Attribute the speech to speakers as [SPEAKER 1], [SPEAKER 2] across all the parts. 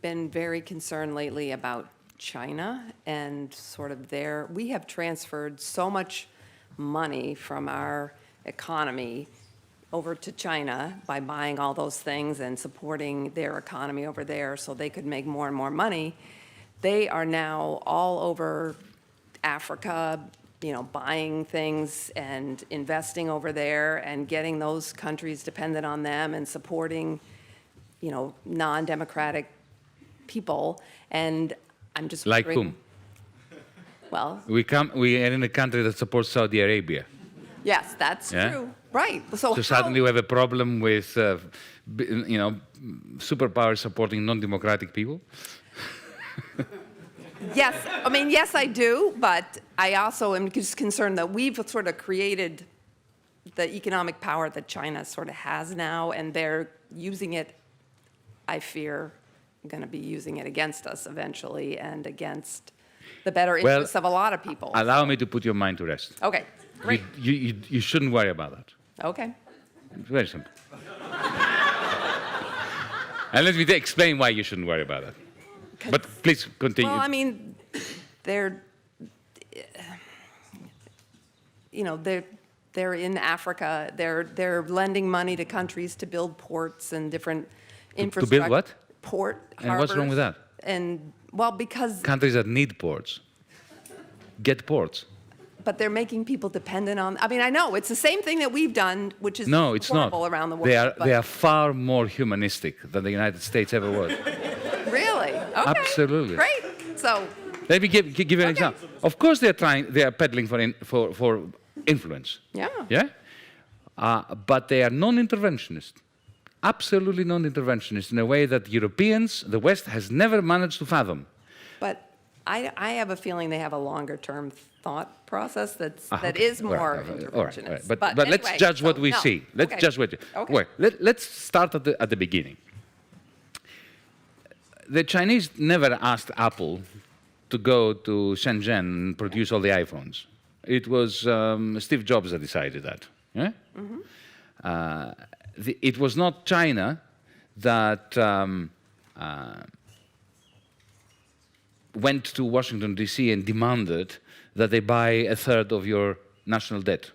[SPEAKER 1] been very concerned lately about China and sort of we have transferred so much money from our economy over to China by buying all those things and supporting their economy over there so they could make more and more money. They are now all over Africa, buying things and investing over there and getting those countries dependent on them and supporting, non-democratic people. And I'm just
[SPEAKER 2] like
[SPEAKER 1] wondering,
[SPEAKER 2] whom?
[SPEAKER 1] Well,
[SPEAKER 2] We are in a country that supports Saudi Arabia.
[SPEAKER 1] yes, that's true. Right.
[SPEAKER 2] So suddenly we have a problem with, superpowers supporting non-democratic people?
[SPEAKER 1] Yes, yes, I do, but I also am just concerned that we've sort of created the economic power that China sort of has now, and they're using it, I fear, going to be using it against us eventually and against the better interests of a lot of people.
[SPEAKER 2] Allow me to put your mind to rest.
[SPEAKER 1] Okay, great.
[SPEAKER 2] You shouldn't worry about that.
[SPEAKER 1] Okay.
[SPEAKER 2] It's very simple. And let me explain why you shouldn't worry about that. But please continue.
[SPEAKER 1] Well, they're in Africa. They're lending money to countries to build ports and different infrastructure.
[SPEAKER 2] To build what?
[SPEAKER 1] Port,
[SPEAKER 2] and what's wrong with that?
[SPEAKER 1] And, because...
[SPEAKER 2] Countries that need ports get ports.
[SPEAKER 1] But they're making people dependent on... I know, it's the same thing that we've done, which is
[SPEAKER 2] no, it's
[SPEAKER 1] horrible
[SPEAKER 2] not.
[SPEAKER 1] Around the world.
[SPEAKER 2] They are far more humanistic than the United States ever was.
[SPEAKER 1] Really? Okay.
[SPEAKER 2] Absolutely.
[SPEAKER 1] Great. So...
[SPEAKER 2] Let me give you an example. Of course they are peddling for influence.
[SPEAKER 1] Yeah.
[SPEAKER 2] Yeah? But they are non-interventionist. Absolutely non-interventionist in a way that Europeans, the West, has never managed to fathom.
[SPEAKER 1] But I have a feeling they have a longer-term thought process that is more interventionist.
[SPEAKER 2] All right. But
[SPEAKER 1] anyway,
[SPEAKER 2] let's judge what we see. Let's judge what.
[SPEAKER 1] Okay.
[SPEAKER 2] Well, let's start at the beginning. The Chinese never asked Apple to go to Shenzhen and produce all the iPhones. It was Steve Jobs that decided that. Yeah? Mm-hmm. It was not China that went to Washington, D.C. and demanded that they buy a third of your national debt.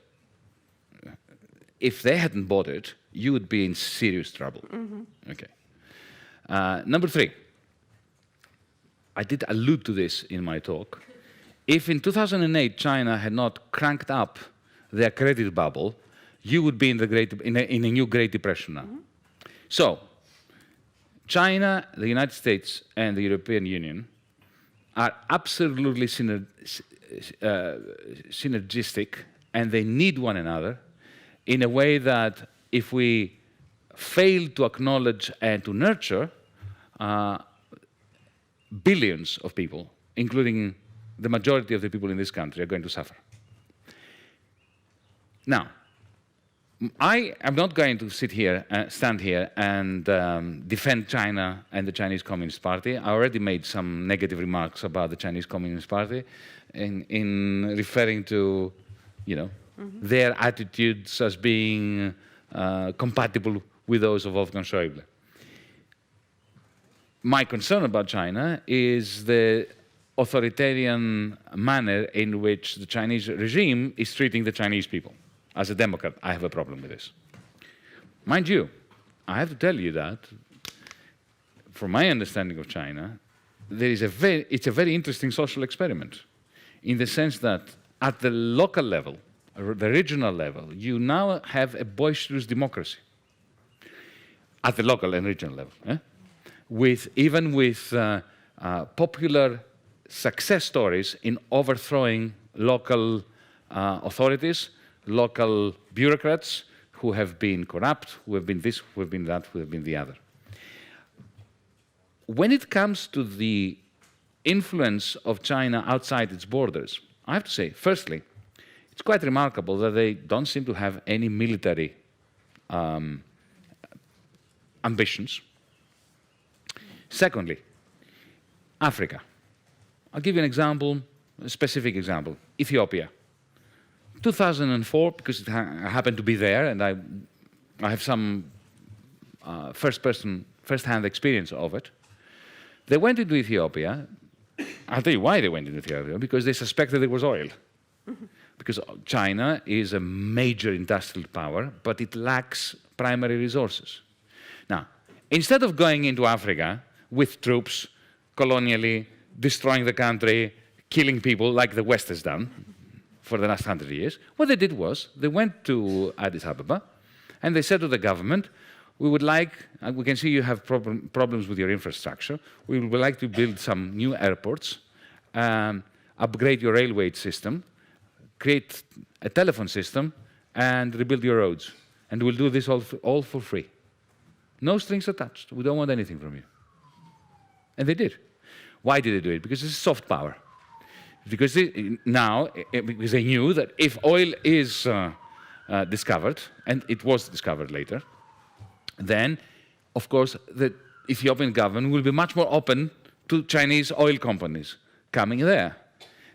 [SPEAKER 2] If they hadn't bought it, you would be in serious trouble. Mm-hmm. Okay. Number 3. I did allude to this in my talk. If in 2008 China had not cranked up their credit bubble, you would be in a new Great Depression now. Mm-hmm. So, China, the United States, and the European Union are absolutely synergistic, and they need one another in a way that if we fail to acknowledge and to nurture, billions of people, including the majority of the people in this country, are going to suffer. Now, I am not going to stand here and defend China and the Chinese Communist Party. I already made some negative remarks about the Chinese Communist Party in referring to, their attitudes as being compatible with those of Wolfgang Schäuble. My concern about China is the authoritarian manner in which the Chinese regime is treating the Chinese people. As a Democrat, I have a problem with this. Mind you, I have to tell you that, from my understanding of China, it's a very interesting social experiment, in the sense that at the local level, or the regional level, you now have a boisterous democracy. At the local and regional level. Even with popular success stories in overthrowing local authorities, local bureaucrats who have been corrupt, who have been this, who have been that, who have been the other. When it comes to the influence of China outside its borders, I have to say, firstly, it's quite remarkable that they don't seem to have any military ambitions. Secondly, Africa. I'll give you an example, a specific example. Ethiopia. 2004, because I happened to be there, and I have some first-hand experience of it. They went into Ethiopia. I'll tell you why they went into Ethiopia, because they suspected there was oil. Because China is a major industrial power, but it lacks primary resources. Now, instead of going into Africa with troops, colonially, destroying the country, killing people like the West has done for the last 100 years, what they did was they went to Addis Ababa and they said to the government, we would like, we can see you have problems with your infrastructure. We would like to build some new airports, upgrade your railway system, create a telephone system, and rebuild your roads. And we'll do this all for free. No strings attached. We don't want anything from you. And they did. Why did they do it? Because it's soft power. Because because they knew that if oil is discovered, and it was discovered later, then, of course, the Ethiopian government will be much more open to Chinese oil companies coming there.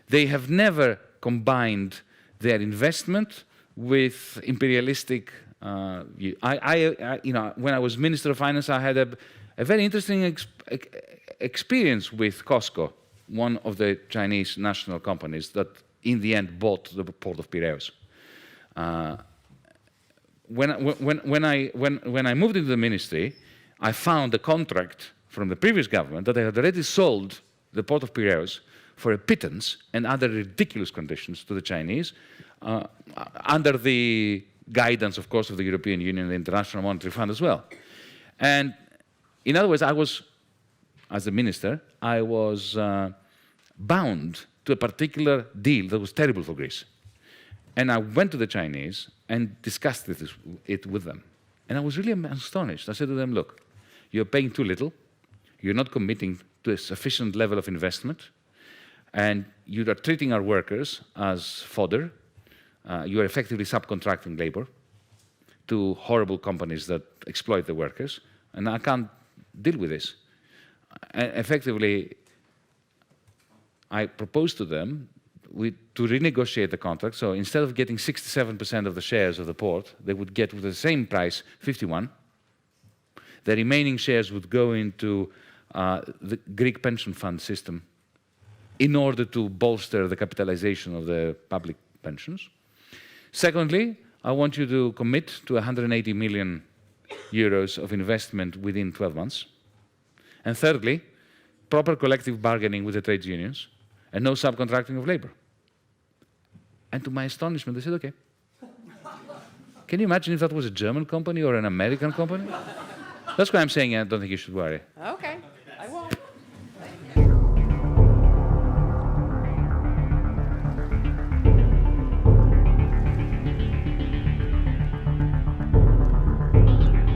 [SPEAKER 2] They have never combined their investment with imperialistic view. When I was Minister of Finance, I had a very interesting experience with COSCO, one of the Chinese national companies that in the end bought the port of Piraeus. When I moved into the ministry, I found a contract from the previous government that they had already sold the port of Piraeus for a pittance and under ridiculous conditions to the Chinese, under the guidance, of course, of the European Union and the International Monetary Fund as well. And in other words, as a minister, I was bound to a particular deal that was terrible for Greece. And I went to the Chinese and discussed it with them. And I was really astonished. I said to them, look, you're paying too little, you're not committing to a sufficient level of investment, and you are treating our workers as fodder. You are effectively subcontracting labor to horrible companies that exploit the workers, and I can't deal with this. And effectively, I proposed to them to renegotiate the contract. So instead of getting 67% of the shares of the port, they would get with the same price 51. The remaining shares would go into the Greek pension fund system in order to bolster the capitalization of the public pensions. Secondly, I want you to commit to 180 million euros of investment within 12 months. And thirdly, proper collective bargaining with the trade unions and no subcontracting of labor. And to my astonishment, they said, okay. Can you imagine if that was a German company or an American company? That's why I'm saying I don't think you should worry.
[SPEAKER 1] Okay.